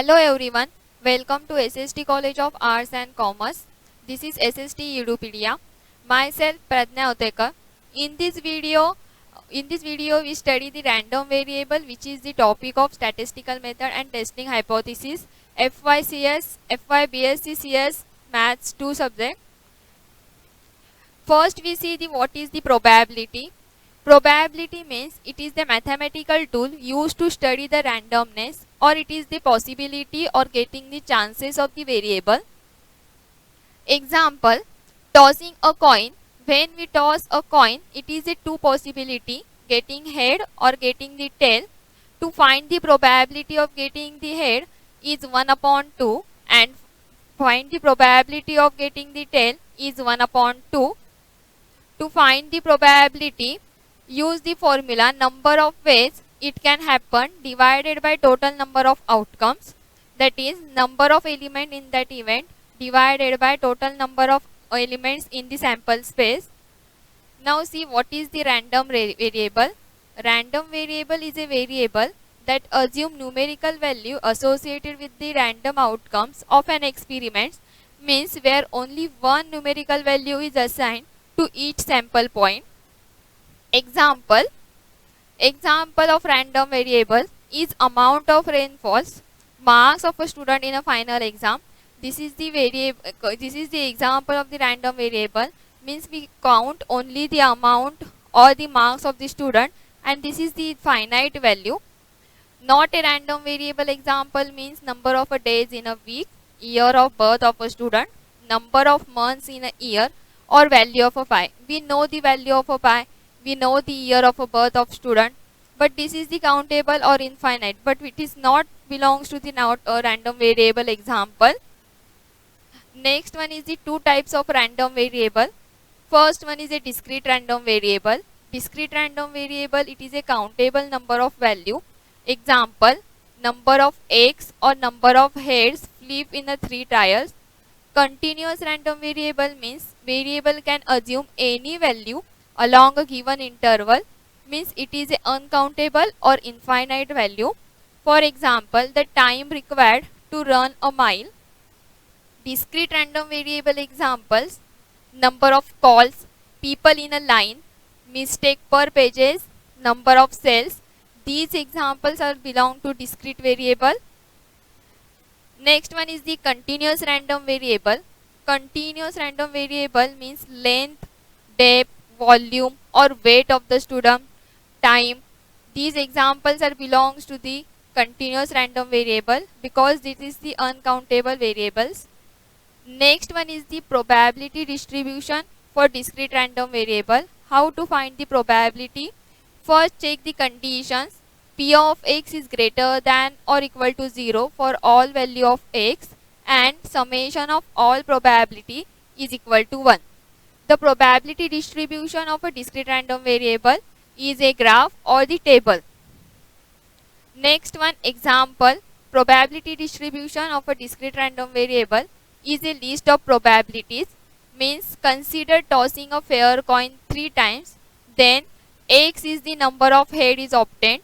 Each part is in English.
Hello everyone, welcome to SST College of Arts and Commerce. This is SST Edupedia. Myself Pradnya Utekar. In this video, we study the random variable, which is the topic of statistical method and testing hypothesis, FYCS, FYBSCCS, Maths 2 subject. First we see what is the probability. Probability means it is the mathematical tool used to study the randomness, or it is the possibility or getting the chances of the variable. Example, tossing a coin. When we toss a coin, it is a two possibility, getting head or getting the tail. To find the probability of getting the head is 1 upon 2, and find the probability of getting the tail is 1 upon 2. To find the probability, use the formula number of ways it can happen divided by total number of outcomes, that is number of elements in that event divided by total number of elements in the sample space. Now see what is the random variable. Random variable is a variable that assume numerical value associated with the random outcomes of an experiment, means where only one numerical value is assigned to each sample point. Example of random variable is amount of rainfalls, marks of a student in a final exam. This is the example of the random variable, means we count only the amount or the marks of the student, and this is the finite value. Not a random variable example means number of days in a week, year of birth of a student, number of months in a year, or value of a pi. We know the value of a pi, we know the year of a birth of student, but this is the countable or infinite, but it is not belongs to the not a random variable example. Next one is the two types of random variable. First one is a discrete random variable. Discrete random variable, it is a countable number of value. Example, number of eggs or number of heads flip in the 3 trials. Continuous random variable means variable can assume any value along a given interval, means it is an uncountable or infinite value. For example, the time required to run a mile. Discrete random variable examples, number of calls, people in a line, mistake per pages, number of cells. These examples are belong to discrete variable. Next one is the continuous random variable. Continuous random variable means length, depth, volume or weight of the student, time. These examples are belongs to the continuous random variable because this is the uncountable variables. Next one is the probability distribution for discrete random variable. How to find the probability? First check the conditions. P of x is greater than or equal to 0 for all value of x, and summation of all probability is equal to 1. The probability distribution of a discrete random variable is a graph or the table. Next one, example, probability distribution of a discrete random variable is a list of probabilities, means consider tossing a fair coin 3 times, then x is the number of head is obtained,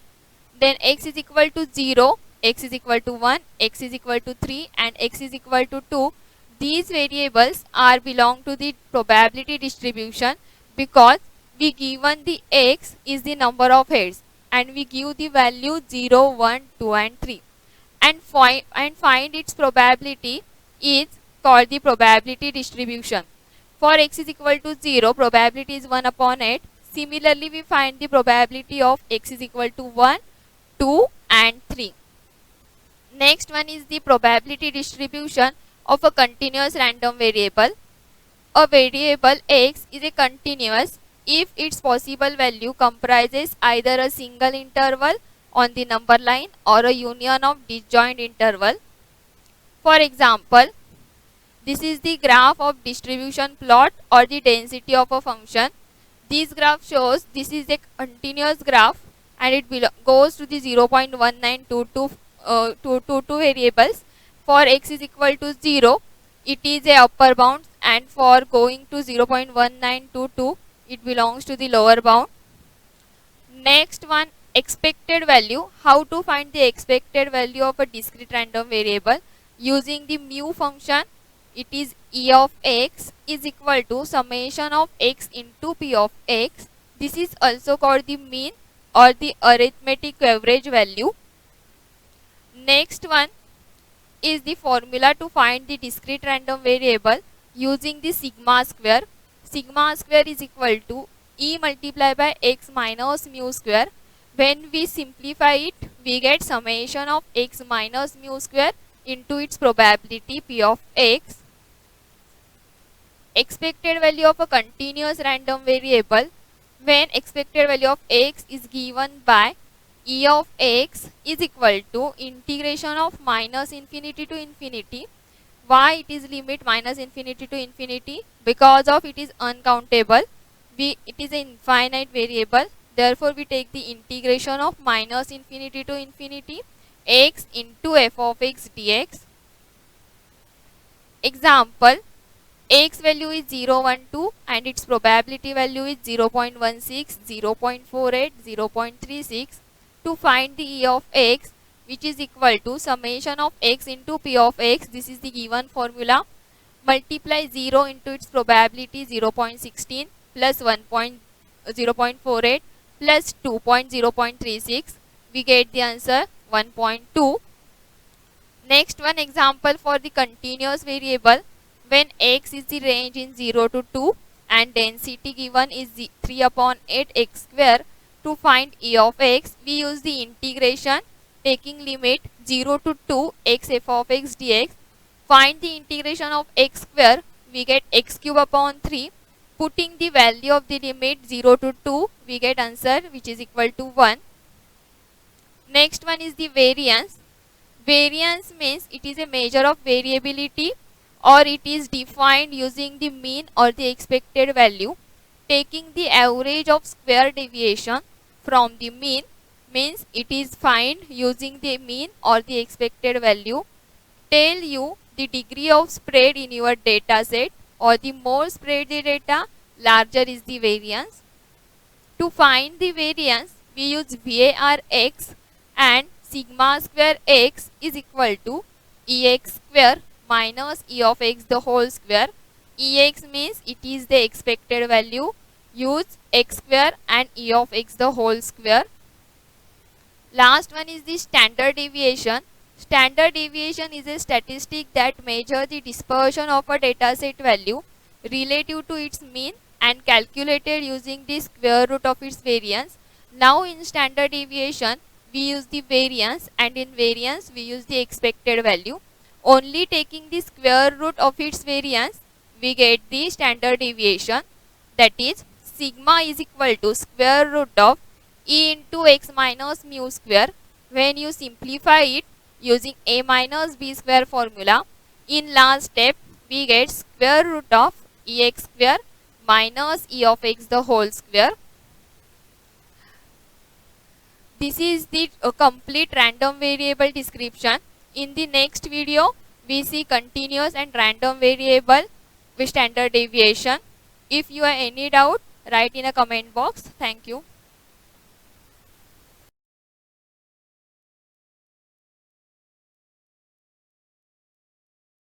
then x is equal to 0, x is equal to 1, x is equal to 3 and x is equal to 2. These variables are belong to the probability distribution because we given the x is the number of heads and we give the value 0, 1, 2 and 3, and find its probability is called the probability distribution. For x is equal to 0, probability is 1 upon 8. Similarly, we find the probability of x is equal to 1, 2 and 3. Next one is the probability distribution of a continuous random variable. A variable x is a continuous if its possible value comprises either a single interval on the number line or a union of disjoint interval. For example, this is the graph of distribution plot or the density of a function. This graph shows this is a continuous graph and it goes to the 0.1922 variables. For x is equal to 0, it is a upper bound, and for going to 0.1922, it belongs to the lower bound. Next one, expected value. How to find the expected value of a discrete random variable? Using the mu function, it is e of x is equal to summation of x into p of x. This is also called the mean or the arithmetic average value. Next one is the formula to find the discrete random variable using the sigma square. Sigma square is equal to e multiplied by x minus mu square. When we simplify it, we get summation of x minus mu square into its probability p of x. Expected value of a continuous random variable, when expected value of x is given by e of x is equal to integration of minus infinity to infinity. Why it is limit minus infinity to infinity? Because of it is uncountable. It is an infinite variable. Therefore, we take the integration of minus infinity to infinity x into f of x dx. Example, x value is 0, 1, 2 and its probability value is 0.16, 0.48, 0.36. To find the e of x, which is equal to summation of x into p of x, this is the given formula. Multiply 0 into its probability 0.16 plus 0.48 plus 2.0.36, we get the answer 1.2. Next one example for the continuous variable, when x is the range in 0 to 2 and density given is 3 upon 8 x square. To find e of x, we use the integration taking limit 0 to 2 x f of x dx. Find the integration of x square, we get x cube upon 3. Putting the value of the limit 0 to 2, we get answer which is equal to 1. Next one is the variance. Variance means it is a measure of variability or it is defined using the mean or the expected value. Taking the average of square deviation from the mean means it is found using the mean or the expected value. Tell you the degree of spread in your data set, or the more spread the data, larger is the variance. To find the variance, we use VAR x and sigma square x is equal to ex square minus e of x the whole square. Ex means it is the expected value. Use x square and e of x the whole square. Last one is the standard deviation. Standard deviation is a statistic that measures the dispersion of a dataset value relative to its mean and calculated using the square root of its variance. Now in standard deviation, we use the variance, and in variance we use the expected value. Only taking the square root of its variance, we get the standard deviation, that is sigma is equal to square root of e into x minus mu square. When you simplify it using a minus b square formula, in last step we get square root of ex square minus e of x the whole square. This is the complete random variable description. In the next video, we see continuous and random variable with standard deviation. If you have any doubt, write in a comment box. Thank you.